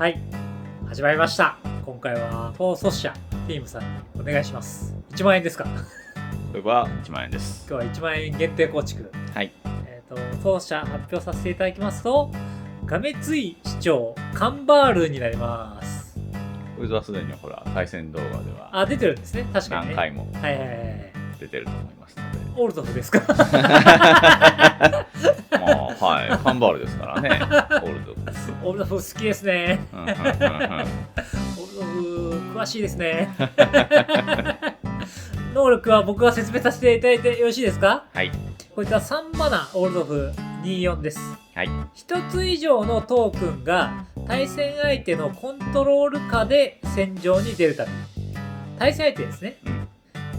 はい、始まりました。今回は統率者ティームさんにお願いします。1万円ですか？これは1万円です。今日は1万円限定構築。はい。統率者発表させていただきますと、がめつい市長カンバールになります。こいつはすでにほら対戦動画では出てるんですね。確かにね。何回もはいはいはい。出てると思いますので。オールドフですか？まあはい、カンバールですからね。オールドフです。オールドフ好きですね。オールドフ詳しいですね。能力は僕が説明させていただいてよろしいですか？はい。こいつは3マナオールドフ24です。はい。1つ以上のトークンが対戦相手のコントロール下で戦場に出るため。対戦相手ですね。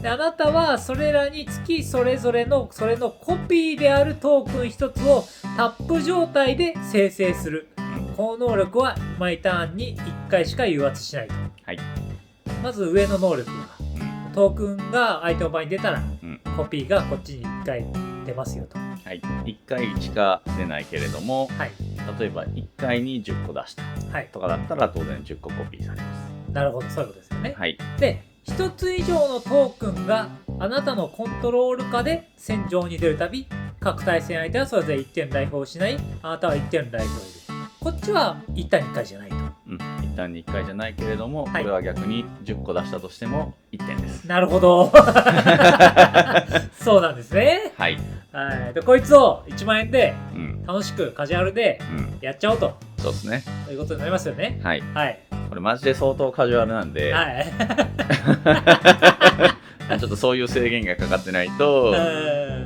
で、あなたはそれらにつきそれぞれのそれのコピーであるトークン1つをタップ状態で生成する。この能力は毎ターンに1回しか誘発しないと。はい。まず上の能力は、トークンが相手の場に出たら、コピーがこっちに1回出ますよと。はい。1回しか出ないけれども、はい、例えば1回に10個出した、はい、とかだったら当然10個コピーされます。なるほど、そういうことですよね。はい。で、1つ以上のトークンがあなたのコントロール下で戦場に出るたび、各対戦相手はそれぞれ1点ライフを失い、あなたは1点ライフを得る。こっちは1単1回じゃないと。一旦に1回じゃないけれども、これは逆に10個出したとしても1点です。なるほど。そうなんですね。はい。でこいつを1万円で楽しくカジュアルでやっちゃおうと。そうですね。ということになりますよね。はい。はい。これマジで相当カジュアルなんで、はい、ちょっとそういう制限がかかってないと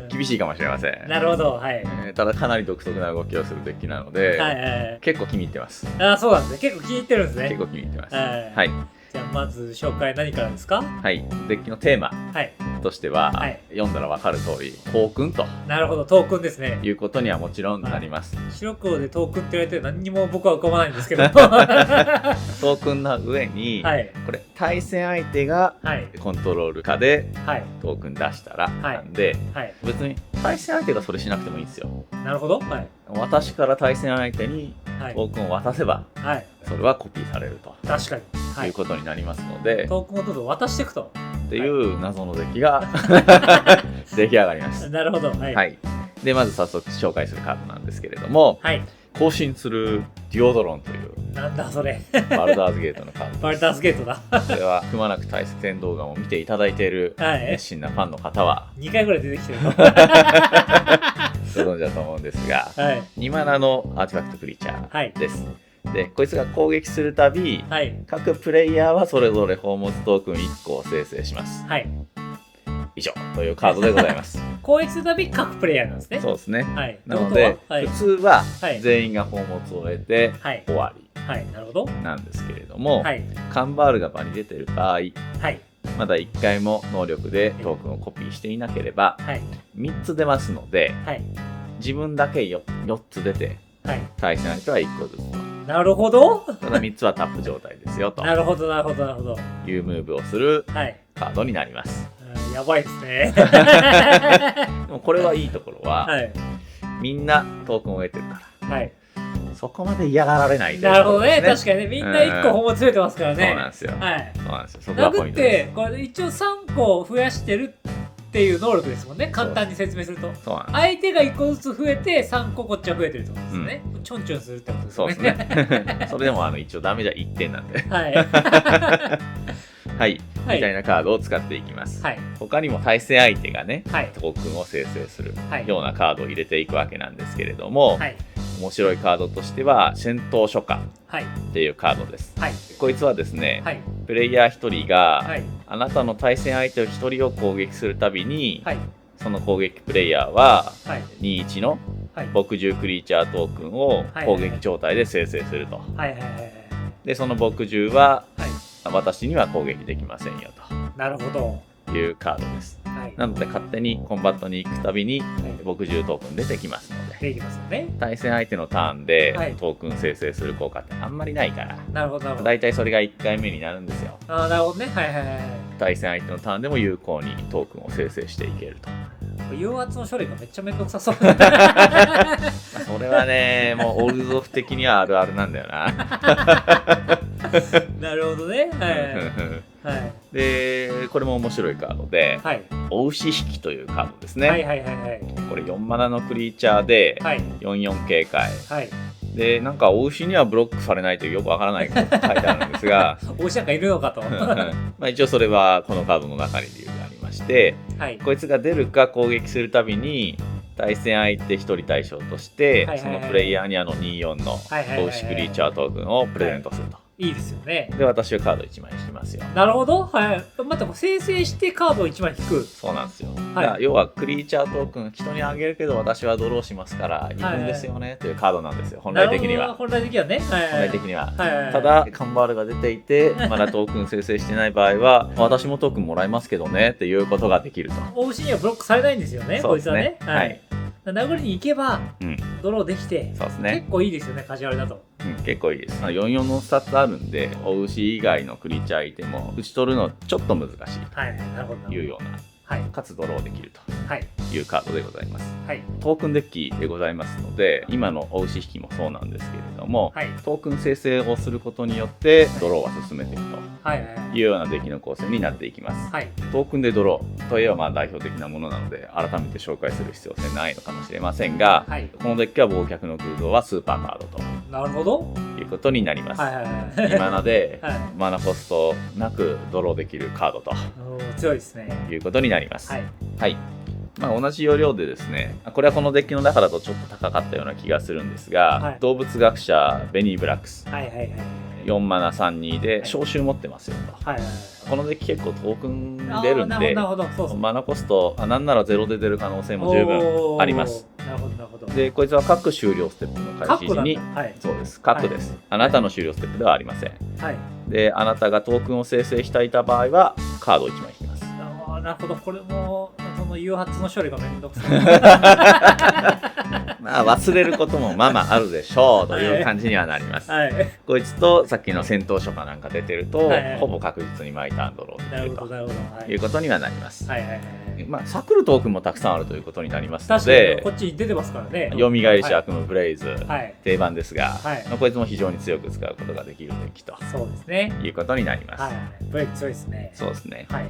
厳しいかもしれません。なるほど。はい。ただかなり独特な動きをするデッキなので、結構気に入ってます。そうなんですね。結構気に入ってるんですね。結構気に入ってます。はい。じゃあまず紹介何からですか？はい。デッキのテーマとしては、読んだら分かる通りトークンと。なるほど、トークンですね。いうことにはもちろんなります。白黒でトークンって言われて何にも僕は浮かばないんですけど。トークンの上に、これ対戦相手がコントロール下でトークン出したらなんで、別に対戦相手がそれしなくてもいいんですよ。なるほど。私から対戦相手にトークンを渡せば、それはコピーされると。確かに。いうことになりますので、トークンをどんどん渡していくと。っていう謎のデッキが出来上がります。なるほど。はい。で、まず早速紹介するカードなんですけれども、更新するデュオドロンという。なんだそれ。バルダーズゲートのカードです。バルダーズゲートだ。これはくまなく対戦動画も見ていただいている熱心なファンの方は、2回ぐらい出てきてると。ご存知だと思うんですが、2マナのアーティファクトクリーチャーです。で、こいつが攻撃するたび、各プレイヤーはそれぞれ宝物トークン1個を生成します。以上というカードでございます。攻撃するたび各プレイヤーなんですね。そうですね。なので、普通は全員が宝物を得て終わりなんですけれども、カンバールが場に出ている場合、まだ1回も能力でトークンをコピーしていなければ、3つ出ますので、自分だけ 4つ出て、対戦相手は1個ずつと。なるほど。ただ3つはタップ状態ですよと。なるほど、なるほど、なるほど。いうムーブをするカードになります。やばいですね。でもこれはいいところは、みんなトークンを得てるから。そこまで嫌がられない。なるほどね。確かにね。みんな1個宝物増えてますからね。そうなんですよ。そうなんですよ。そこがポイントです。これ一応3個増やしてるっていう能力ですもんね。簡単に説明すると。相手が1個ずつ増えて3個こっちは増えてるってことですね。ちょんちょんするってことですね。そうですね。それでも一応ダメじゃ1点なんで。はい。みたいなカードを使っていきます。他にも対戦相手がね、トークンを生成するようなカードを入れていくわけなんですけれども、面白いカードとしては戦闘書家っていうカードです。こいつはですね、プレイヤー1人があなたの対戦相手を1人を攻撃するたびに、その攻撃プレイヤーは2-1の墨汁クリーチャートークンを攻撃状態で生成すると。で、その墨汁は私には攻撃できませんよと。なるほど。いうカードです。なので勝手にコンバットに行くたびに墨汁トークン出てきますので、対戦相手のターンでトークン生成する効果ってあんまりないから、だいたいそれが1回目になるんですよ。なるほどね。対戦相手のターンでも有効にトークンを生成していけると。誘圧の処理がめっちゃめんどくさそう。それはね、もオールド的にはあるあるなんだよな。なるほどね。はい。で、これも面白いカードで、はい、お牛引きというカードですね。これ4マナのクリーチャーで、4/4警戒。はい。で、なんかお牛にはブロックされないというよくわからないことが書いてあるんですが、お牛なんかいるのかと。まあ一応それはこのカードの中に理由がありまして、はい、こいつが出るか攻撃するたびに、対戦相手1人対象として、そのプレイヤーに2/4のお牛クリーチャートークンをプレゼントすると。いいですよね。で、私はカード1枚引きますよ。なるほど。はい。また生成してカードを1枚引く。そうなんですよ。はい、要はクリーチャートークン人にあげるけど私はドローしますから2分ですよねというカードなんですよ。本来的には。本来的にはね。本来的には。ただ、カンバールが出ていて、まだトークン生成してない場合は、私もトークンもらえますけどねっていうことができると。お牛にはブロックされないんですよね、こいつはね。はい。殴りに行けば、ドローできて、そうですね、結構いいですよね、カジュアルだと。結構いいです。4/4のスタッツあるんで、お牛以外のクリーチャー相手も打ち取るのちょっと難しいというような。はい、かつドローできるというカードでございます、はい、トークンデッキでございますので今のお牛引きもそうなんですけれども、はい、トークン生成をすることによってドローは進めていくというようなデッキの構成になっていきます、はい、トークンでドローといえばまあ代表的なものなので改めて紹介する必要性ないのかもしれませんが、はい、このデッキは忘却の空洞はスーパーカードとなるほどいうことになります、今ので、はい、マナコストなくドローできるカードと強いですねいうことになります。はい、はい、まあ、同じ要領でですね、これはこのデッキの中だとちょっと高かったような気がするんですが、はい、動物学者ベニー・ブラックス、4マナ3/2で召集持ってますよと、はいはいはい、このデッキ結構トークン出るんでマナコストなんなら0で出る可能性も十分あります。なるほどなるほど。でこいつは各終了ステップの開始時に、はい、そうです各です、はい、あなたの終了ステップではありません、はい、であなたがトークンを生成していた場合はカード1枚引きます。なるほど、これもその誘発の処理がめんどくさいまあ忘れることもまあまああるでしょうという感じにはなります、はい、こいつとさっきの戦闘書かなんか出てると、はい、ほぼ確実に毎ターンドローできるということにはなります、はいはいはい、まあ、サクルトークンもたくさんあるということになりますのでこっちに出てますからね。よみがえりし悪夢ブレイズ、はい、定番ですが、はい、こいつも非常に強く使うことができるデッキとそうですねいうことになります、はい、ブレイズ強いですね。そうですね、は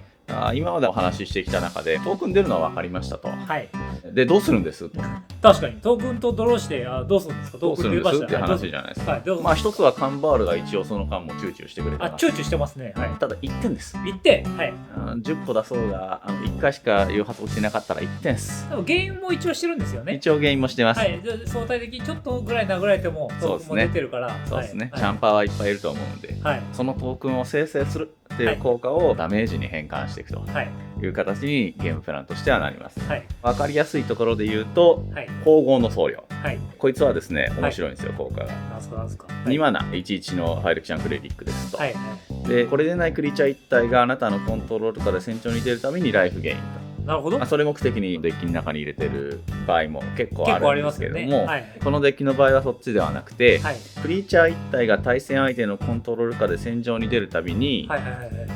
い、今までお話ししてきた中でトークン出るのは分かりましたと、はい、でどうするんですと。確かにトークンとドローしてどうするんですか。どうするんですっていう話じゃないですか、はい、まあ一つはカンバールが一応その間もチューチューしてくれてます。チューチューしてますね、はい、ただ1点です。1点、はい、10個出そうが1回しか誘発落ちてなかったら1点です。でもゲインも一応してるんですよね。一応ゲインもしてます、はい、相対的にちょっとぐらい殴られてもトークンも出てるからそうですね、チャンパーはいっぱいいると思うんで、はい、そのトークンを生成するっていう効果をダメージに変換していくと、はいいう形にゲームプランとしてはなります、はい、分かりやすいところで言うと、はい、縫合の僧侶、はい、こいつはですね面白いんですよ、効果が。なんすか2マナ11のファイルキシャンクレリックですと、はいはい、でこれでないクリーチャー1体があなたのコントロール下で戦場に出るためにライフゲインと。なるほど。それ目的にデッキの中に入れてる場合も結構あるんですけども、はい、このデッキの場合はそっちではなくて、はい、クリーチャー1体が対戦相手のコントロール下で戦場に出るたびに、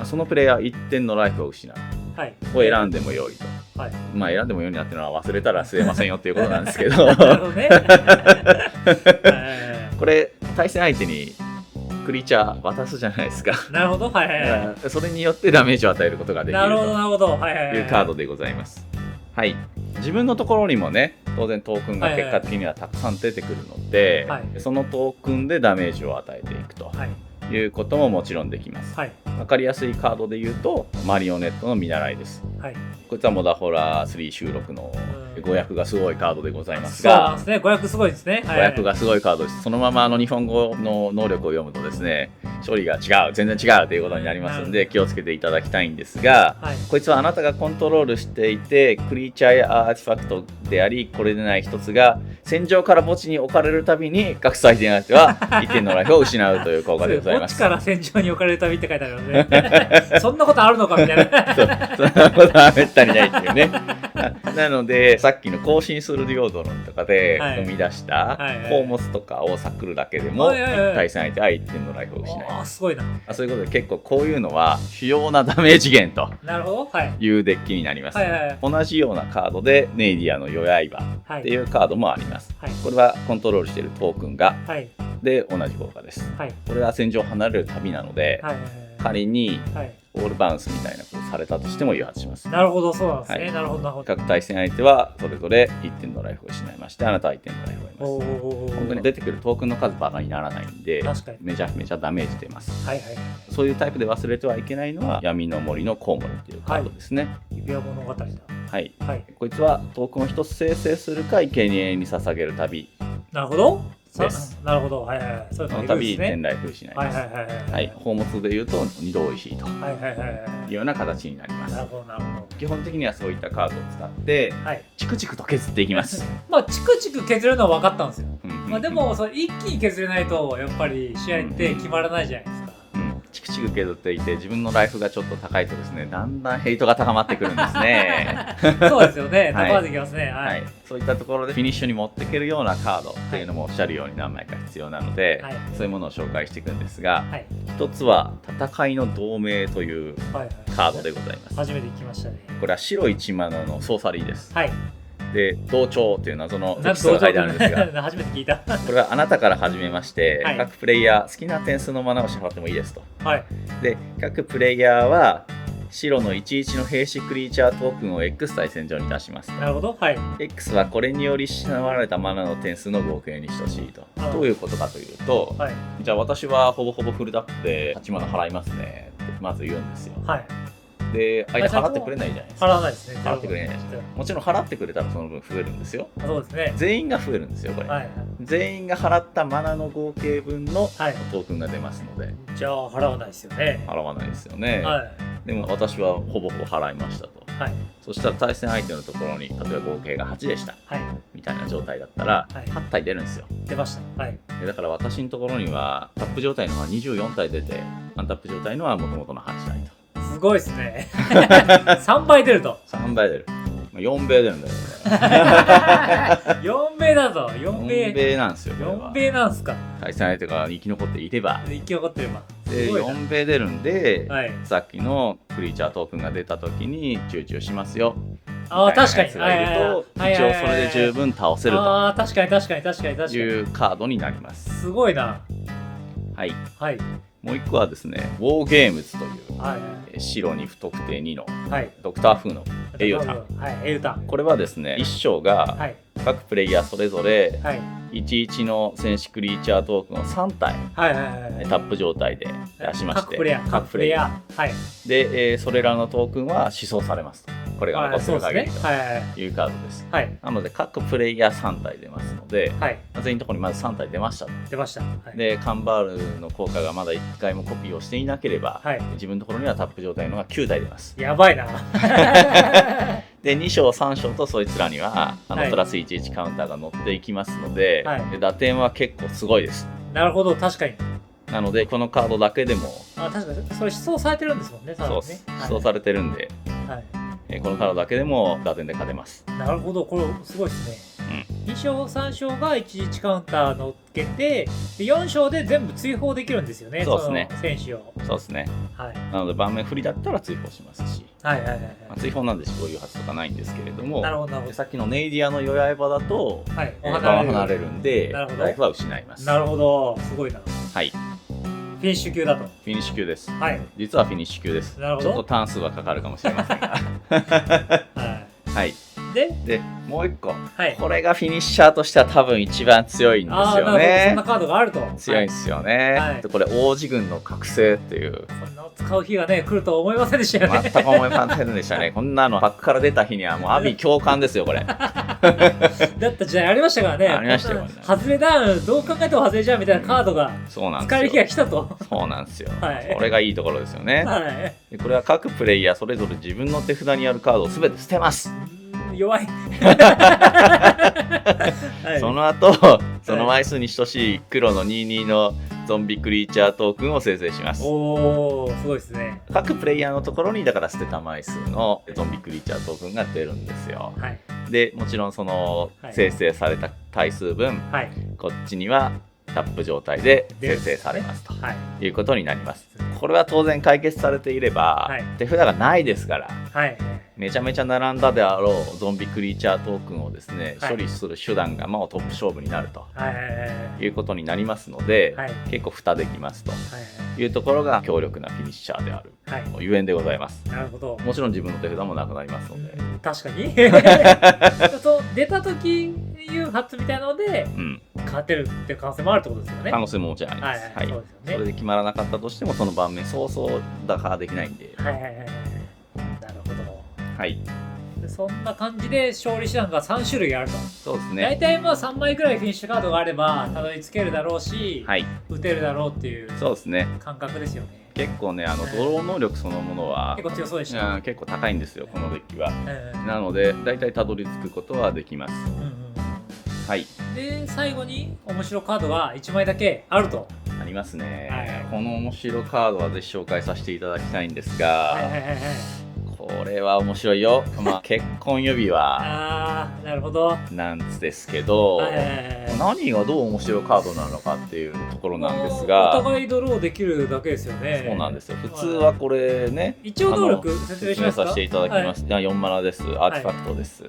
そのプレイヤー1点のライフを失う、はい、を選んでもよいと、はい、まあ選んでもよいになってるのは忘れたらすいませんよっていうことなんですけどなるほどねこれ対戦相手にクリーチャー渡すじゃないですか。なるほど、はいはいはい、それによってダメージを与えることができるというカードでございます。はい、自分のところにもね当然トークンが結果的にはたくさん出てくるので、はいはい、そのトークンでダメージを与えていくと、はい、いうことももちろんできます、はい、分かりやすいカードで言うとマリオネットの見習いです、はい、こいつはモダホラー3収録の語訳がすごいカードでございますが、そうなんですね、語訳すごいですね、語訳がすごいカードです。そのまま日本語の能力を読むとですね処理が違う全然違うということになりますので気をつけていただきたいんですが、はい、こいつはあなたがコントロールしていてクリーチャーやアーティファクトでありこれでない一つが戦場から墓地に置かれるたびに各相手になっては1点のライフを失うという効果でございます。墓地から戦場に置かれるたびって書いてあるのでそんなことあるのかみたいなそんなことはめったにないっていうねなのでさっきの更新する領土のとかで生み出した宝物とかをサクるだけでも対戦相手は1点のライフを失います。すごいな。そういうことで結構こういうのは主要なダメージ源というデッキになります。同じようなカードでネイディアの夜刃っていうカードもあります。これはコントロールしているトークンがで同じ効果です。これは戦場を離れる旅なので仮にオールバウンスみたいなことをされたとしても誘発します。なるほど、そうなんですね。なるほど。各対戦相手はそれぞれ1点のライフを失いまして、あなたは1点のライフを得ます。本当に出てくるトークンの数バカにならないんで、めちゃめちゃダメージ出ます。そういうタイプで忘れてはいけないのは闇の森のコウモリっていうカードですね。指輪物語だ。はい。こいつはトークンを1つ生成するか生贄に捧げる旅。なるほど。です。なるほど。その度1点ライフ失います。宝物でいうと2度おいしいというような形になります。なるほど、なるほど。基本的にはそういったカードを使ってチクチクと削っていきます。チクチク削るのは分かったんですよ。でも一気に削れないとやっぱり試合って決まらないじゃないですか。チクチク削っていて自分のライフがちょっと高いとですね、だんだんヘイトが高まってくるんですね。そうですよね。高まってきますね。そういったところでフィニッシュに持っていけるようなカードっていうのもおっしゃるように何枚か必要なので、そういうものを紹介していくんですが、一つは戦いの同盟というカードでございます。初めて聞きましたね。これは白1マナのソーサリーです。で同調っていう謎のテキストが書いてあるんですが初めて聞いた。これはあなたから始めまして、各プレイヤー好きな点数のマナを支払ってもいいですと。で各プレイヤーは白の11の兵士クリーチャートークンを X 対戦場に出します。なるほど。X はこれにより失われたマナの点数の合計に等しいと。どういうことかというと、じゃあ私はほぼほぼフルタップで8マナ払いますねってまず言うんですよ。で相手払ってくれないじゃないですか。払わないですね。払ってくれないです。もちろん払ってくれたらその分増えるんですよ。そうですね。全員が増えるんですよこれ。全員が払ったマナの合計分のトークンが出ますので。じゃあ払わないですよね。払わないですよね。でも私はほぼほぼ払いましたと。そしたら対戦相手のところに例えば合計が8でしたみたいな状態だったら8体出るんですよ。出ました。だから私のところにはタップ状態のは24体出て、アンタップ状態のはもともとの8体と。すごいですね。3倍出ると。3倍出る。4倍出るんだよ。4倍だぞ。4倍なんですよ。4倍なんすか。対戦相手が生き残っていれば。生き残ってれば。で4倍出るんで、さっきのクリーチャートークンが出た時に集中しますよ。確かに。一応それで十分倒せると。確かに。いうカードになります。すごいな。もう一個はですね、ウォーゲームズという、白に不特定2の、ドクター風のエユタン。これはですね、1章が各プレイヤーそれぞれ11の戦士クリーチャートークンを3体タップ状態で出しまして、各プレイヤーで、それらのトークンは死走されますと。これが残ってる限りというカードです。なので各プレイヤー3体出ますので、全員のところにまず3体出ましたと。でカンバールの効果がまだ1回もコピーをしていなければ、自分のところにはタップ状態のが9体出ます。やばいな。で2章3章とそいつらにはプラス11カウンターが乗っていきますので、打点は結構すごいです。なるほど、確かに。なのでこのカードだけでも確かにそれ思想されてるんですもんね。そうです。思想されてるんで、このカードだけでも打点で勝てます。なるほど、これすごいですね。2章3章が11カウンター乗っけて、4章で全部追放できるんですよね。そうですね。選手を。そうですね。なので盤面不利だったら追放しますし、追放なんで死亡誘発とかないんですけれども、さっきのネイディアの夜刃だと離れるんでライフは失います。なるほど、すごいな。フィニッシュ級だと。フィニッシュ級です。実はフィニッシュ級です。ちょっとターン数はかかるかもしれませんが。でもう一個、これがフィニッシャーとしては多分一番強いんですよね。そんなカードがあると。強いんですよね。これ王子軍の覚醒っていう。こんな使う日がね来ると思いませんでしたよね。全く思いませんでしたね。こんなのバックから出た日にはもう阿鼻共感ですよこれ。だった時代ありましたからね。ありましたよね。外れだ、どう考えても外れじゃんみたいなカードが使える日が来たと。そうなんですよ。これがいいところですよね。これは各プレイヤーそれぞれ自分の手札にあるカードを全て捨てます。弱い。その後その枚数に等しい黒の22のゾンビクリーチャートークンを生成します。おー、すごいですね。各プレイヤーのところにだから捨てた枚数のゾンビクリーチャートークンが出るんですよ。はい、でもちろんその生成された対数分、はい、こっちにはタップ状態で生成されますということになります。これは当然解決されていれば、はい、手札がないですから、はい、めちゃめちゃ並んだであろうゾンビクリーチャートークンをですね、はい、処理する手段がトップ勝負になるということになりますので、はい、結構蓋できますというところが強力なフィニッシャーである、はい、ゆえんでございます。なるほど。もちろん自分の手札もなくなりますので、確かにそう出た時誘発みたいなので、勝てるっていう可能性もあるってことですよね。可能性ももちろんあります。それで決まらなかったとしてもその盤面そうそう打破できないんで。はいはいはい。なるほど。はい。そんな感じで勝利手段が3種類あると。そうですね。大体3枚くらいフィニッシュカードがあればたどり着けるだろうし、はい、打てるだろうっていう感覚ですよね。結構ね、ドロー能力そのものは結構強そうでした。結構高いんですよ、このデッキは。なので大体たどり着くことはできます。はい。で最後に面白カードが1枚だけあると。ありますね。はい、この面白カードはぜひ紹介させていただきたいんですが、これは面白いよ。結婚指輪なるほどなんですけど、何がどう面白いカードなのかっていうところなんですが、お互いドローできるだけですよね。そうなんですよ。普通はこれね、一応能力説明しますか？説明させていただきます。4マナです。アーティファクトです。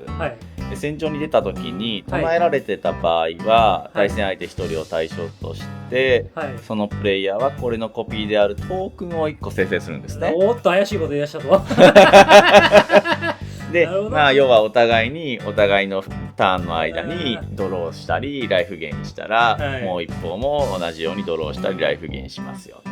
で戦場に出た時に唱えられてた場合は、対戦相手1人を対象として、そのプレイヤーはこれのコピーであるトークンを1個生成するんですね。おっと怪しいこと言い出したと。で要はお互いのターンの間にドローしたりライフゲインしたら、もう一方も同じようにドローしたりライフゲインしますよと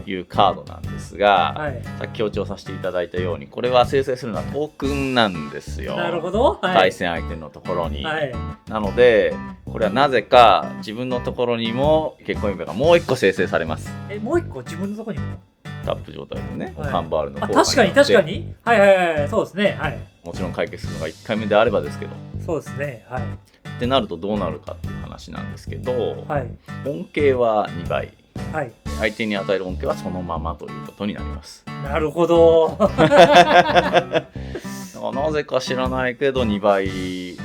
いうカードなんですが、さっき強調させていただいたようにこれは生成するのはトークンなんですよ。なるほど、対戦相手のところに。なのでこれはなぜか自分のところにも結婚指輪がもう1個生成されます。もう1個自分のところにもタップ状態でね、カンバールの効果確かに確かに、はいはいはい、そうですね、はい。もちろん解決するのが1回目であればですけど、そうですね、はい。ってなるとどうなるかっていう話なんですけど、はい、恩恵は2倍、はい、相手に与える恩恵はそのままということになります。なるほど。なぜか知らないけど2倍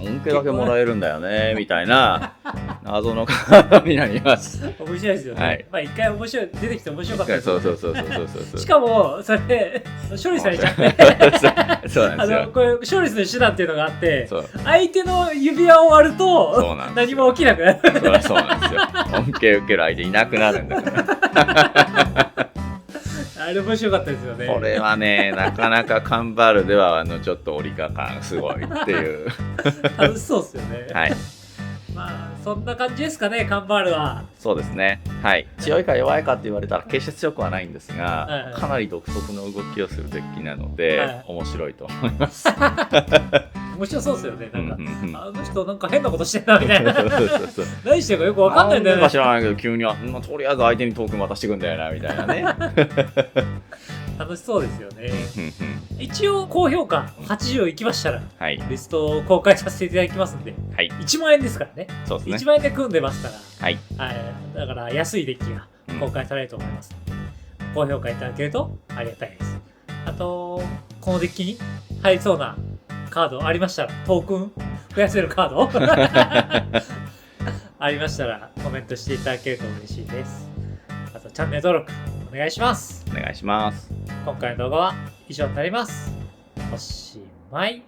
恩恵だけもらえるんだよねみたいな謎のカードになります。面白いですよね。一回面白い出てきて面白かったです。そうしかもそれ処理されちゃって。そうなんですよ。これ処理する手段っていうのがあって、相手の指輪を割ると何も起きなくなる。そうなんですよ。恩恵受ける相手いなくなるんだから。あれ面白かったですよね。これはね、なかなかカンバールではちょっと折りか感すごいっていう。楽しそうですよね。はい。そんな感じですかね、カンバールは。そうですね。はい。強いか弱いかって言われたら決して強くはないんですが、かなり独特の動きをするデッキなので、面白いと思います。面白そうですよね。なんか、あの人なんか変なことしてんなみたいな。何してるかよくわかんないんだよね。なんか知らないけど急にとりあえず相手にトークン渡してくんだよなみたいなね。楽しそうですよね。一応高評価80いきましたら、リストを公開させていただきますんで、1万円ですからね。そうですね。1万円で組んでますから、だから安いデッキが公開されると思います。高評価いただけるとありがたいです。あとこのデッキに入りそうなカードありましたら、トークン増やせるカードありましたらコメントしていただけると嬉しいです。あとチャンネル登録お願いします。お願いします。今回の動画は以上になります。おしまい。